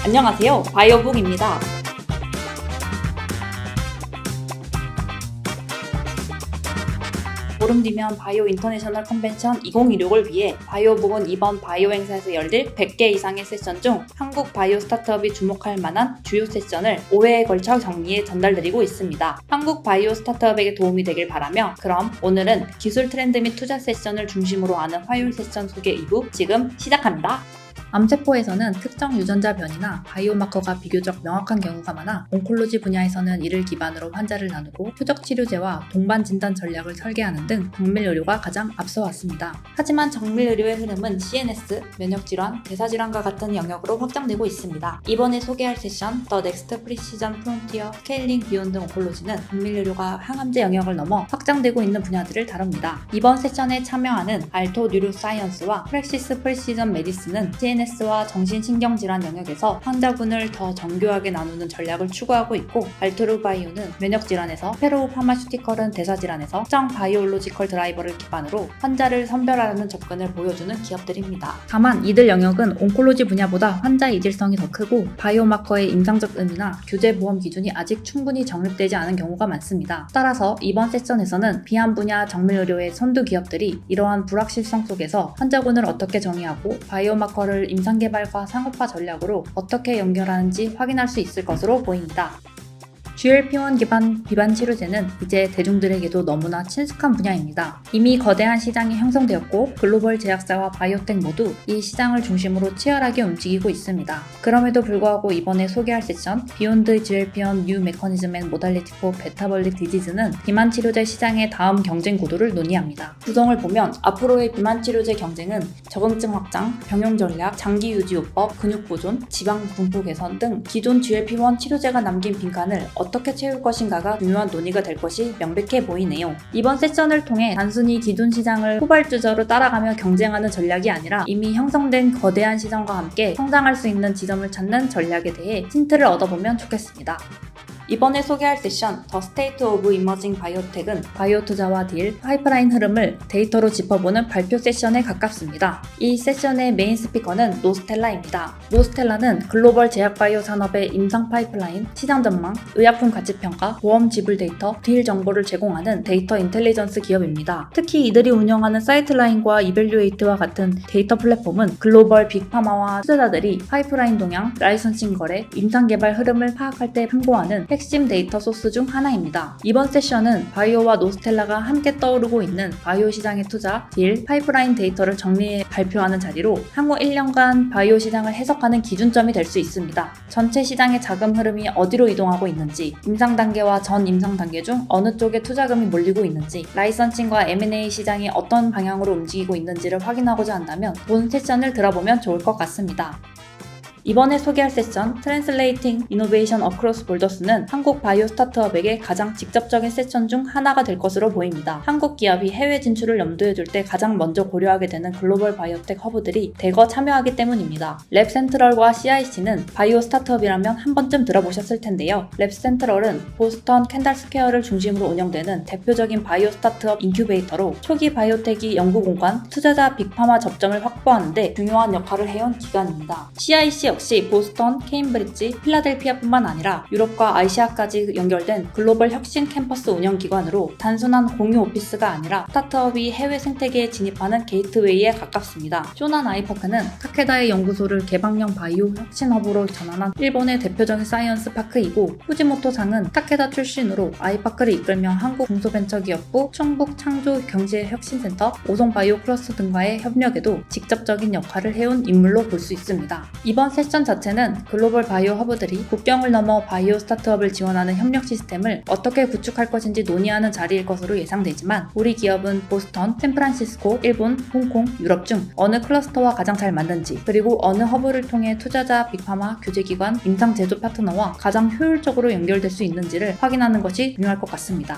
안녕하세요. 바이오북입니다. 보름 뒤면 바이오 인터내셔널 컨벤션 2026을 위해 바이오북은 이번 바이오 행사에서 열릴 100개 이상의 세션 중 한국 바이오 스타트업이 주목할 만한 주요 세션을 5회에 걸쳐 정리해 전달드리고 있습니다. 한국 바이오 스타트업에게 도움이 되길 바라며 그럼 오늘은 기술 트렌드 및 투자 세션을 중심으로 하는 화요일 세션 소개 2부 지금 시작합니다. 암세포에서는 특정 유전자 변이나 바이오마커가 비교적 명확한 경우가 많아 온콜로지 분야에서는 이를 기반으로 환자를 나누고 표적 치료제와 동반 진단 전략을 설계하는 등 정밀의료가 가장 앞서왔습니다. 하지만 정밀의료의 흐름은 CNS, 면역질환, 대사질환과 같은 영역으로 확장되고 있습니다. 이번에 소개할 세션 The Next Precision Frontier Scaling Beyond Oncology는 정밀의료가 항암제 영역을 넘어 확장되고 있는 분야들을 다룹니다. 이번 세션에 참여하는 알토 뉴로사이언스와 프렉시스 프리시전 메디슨은 CNS와 정신신경질환 영역에서 환자군을 더 정교하게 나누는 전략을 추구하고 있고 알토르 바이오는 면역질환에서 페로 파마슈티컬은 대사질환에서 특정 바이올로지컬 드라이버를 기반으로 환자를 선별하려는 접근을 보여주는 기업들입니다. 다만 이들 영역은 온콜로지 분야보다 환자 이질성이 더 크고 바이오마커의 임상적 의미나 규제 보험 기준이 아직 충분히 정립되지 않은 경우가 많습니다. 따라서 이번 세션에서는 비한 분야 정밀의료의 선두 기업들이 이러한 불확실성 속에서 환자군을 어떻게 정의하고 바이오마커를 임상개발과 상업화 전략으로 어떻게 연결하는지 확인할 수 있을 것으로 보입니다. GLP-1 기반 비만 치료제는 이제 대중들에게도 너무나 친숙한 분야입니다. 이미 거대한 시장이 형성되었고 글로벌 제약사와 바이오텍 모두 이 시장을 중심으로 치열하게 움직이고 있습니다. 그럼에도 불구하고 이번에 소개할 세션 Beyond GLP-1 New Mechanism and Modality for Metabolic Disease는 비만 치료제 시장의 다음 경쟁 구도를 논의합니다. 구성을 보면 앞으로의 비만 치료제 경쟁은 적응증 확장, 병용 전략, 장기 유지요법, 근육 보존, 지방 분포 개선 등 기존 GLP-1 치료제가 남긴 빈칸을 어떻게 채울 것인가가 중요한 논의가 될 것이 명백해 보이네요. 이번 세션을 통해 단순히 기존 시장을 후발주자로 따라가며 경쟁하는 전략이 아니라 이미 형성된 거대한 시장과 함께 성장할 수 있는 지점을 찾는 전략에 대해 힌트를 얻어보면 좋겠습니다. 이번에 소개할 세션 The State of Emerging Biotech은 바이오 투자와 딜, 파이프라인 흐름을 데이터로 짚어보는 발표 세션에 가깝습니다. 이 세션의 메인 스피커는 노스텔라입니다. 노스텔라는 글로벌 제약바이오 산업의 임상 파이프라인, 시장 전망, 의약품 가치평가, 보험 지불 데이터, 딜 정보를 제공하는 데이터 인텔리전스 기업입니다. 특히 이들이 운영하는 사이트라인과 이벨류에이트와 같은 데이터 플랫폼은 글로벌 빅파마와 투자자들이 파이프라인 동향, 라이선싱 거래, 임상 개발 흐름을 파악할 때 참고하는 핵심 데이터 소스 중 하나입니다. 이번 세션은 바이오와 노스텔라가 함께 떠오르고 있는 바이오 시장의 투자, 딜, 파이프라인 데이터를 정리해 발표하는 자리로 향후 1년간 바이오 시장을 해석하는 기준점이 될 수 있습니다. 전체 시장의 자금 흐름이 어디로 이동하고 있는지, 임상 단계와 전 임상 단계 중 어느 쪽에 투자금이 몰리고 있는지, 라이선싱과 M&A 시장이 어떤 방향으로 움직이고 있는지를 확인하고자 한다면 본 세션을 들어보면 좋을 것 같습니다. 이번에 소개할 세션 Translating Innovation Across Borders는 한국 바이오 스타트업에게 가장 직접적인 세션 중 하나가 될 것으로 보입니다. 한국 기업이 해외 진출을 염두에 둘 때 가장 먼저 고려하게 되는 글로벌 바이오텍 허브들이 대거 참여하기 때문입니다. 랩센트럴과 CIC는 바이오 스타트업이라면 한 번쯤 들어보셨을 텐데요. 랩센트럴은 보스턴 캔달스퀘어를 중심으로 운영되는 대표적인 바이오 스타트업 인큐베이터로 초기 바이오텍이 연구공간, 투자자 빅파마 접점을 확보하는 데 중요한 역할을 해온 기관입니다. CIC 역시 보스턴, 케임브리지, 필라델피아뿐만 아니라 유럽과 아시아까지 연결된 글로벌 혁신 캠퍼스 운영기관으로 단순한 공유 오피스가 아니라 스타트업이 해외 생태계에 진입하는 게이트웨이에 가깝습니다. 쇼난 아이파크는 타케다의 연구소를 개방형 바이오 혁신 허브로 전환한 일본의 대표적인 사이언스 파크이고 후지모토상은 타케다 출신으로 아이파크를 이끌며 한국 중소벤처기업부, 충북 창조 경제혁신센터, 오송바이오 클러스터 등과의 협력에도 직접적인 역할을 해온 인물로 볼 수 있습니다. 이번 세션 자체는 글로벌 바이오 허브들이 국경을 넘어 바이오 스타트업을 지원하는 협력 시스템을 어떻게 구축할 것인지 논의하는 자리일 것으로 예상되지만 우리 기업은 보스턴, 샌프란시스코, 일본, 홍콩, 유럽 중 어느 클러스터와 가장 잘 맞는지 그리고 어느 허브를 통해 투자자, 빅파마, 규제기관, 임상 제조 파트너와 가장 효율적으로 연결될 수 있는지를 확인하는 것이 중요할 것 같습니다.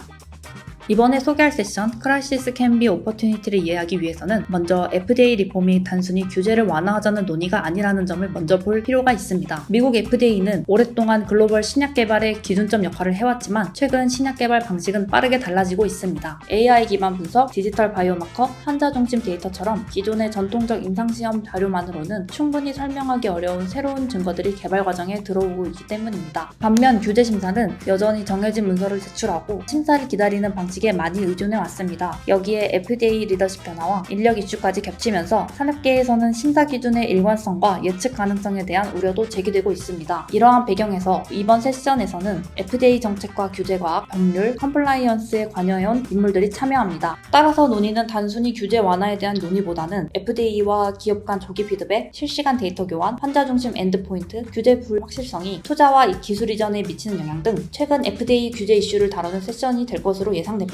이번에 소개할 세션 Crisis Can Be Opportunity를 이해하기 위해서는 먼저 FDA 리폼이 단순히 규제를 완화하자는 논의가 아니라는 점을 먼저 볼 필요가 있습니다. 미국 FDA는 오랫동안 글로벌 신약 개발의 기준점 역할을 해왔지만 최근 신약 개발 방식은 빠르게 달라지고 있습니다. AI 기반 분석, 디지털 바이오마커, 환자 중심 데이터처럼 기존의 전통적 임상시험 자료만으로는 충분히 설명하기 어려운 새로운 증거들이 개발 과정에 들어오고 있기 때문입니다. 반면 규제 심사는 여전히 정해진 문서를 제출하고 심사를 기다리는 방식에 많이 의존해 왔습니다. 여기에 FDA 리더십 변화와 인력 이슈까지 겹치면서 산업계에서는 심사 기준의 일관성과 예측 가능성에 대한 우려도 제기되고 있습니다. 이러한 배경에서 이번 세션에서는 FDA 정책과 규제과학, 법률, 컴플라이언스에 관여해온 인물들이 참여합니다. 따라서 논의는 단순히 규제 완화에 대한 논의보다는 FDA와 기업 간 조기 피드백, 실시간 데이터 교환, 환자 중심 엔드포인트, 규제 불확실성이 투자와 기술 이전에 미치는 영향 등 최근 FDA 규제 이슈를 다루는 세션이 될 것으로 예상됩니다.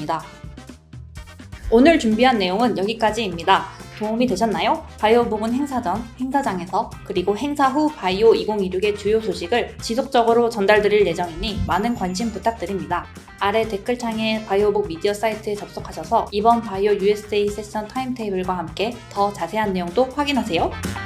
오늘 준비한 내용은 여기까지입니다. 도움이 되셨나요? 바이오부문 행사 전, 행사장에서, 그리고 행사 후 바이오 2026의 주요 소식을 지속적으로 전달드릴 예정이니 많은 관심 부탁드립니다. 아래 댓글창에 바이오북 미디어 사이트에 접속하셔서 이번 바이오 USA 세션 타임테이블과 함께 더 자세한 내용도 확인하세요.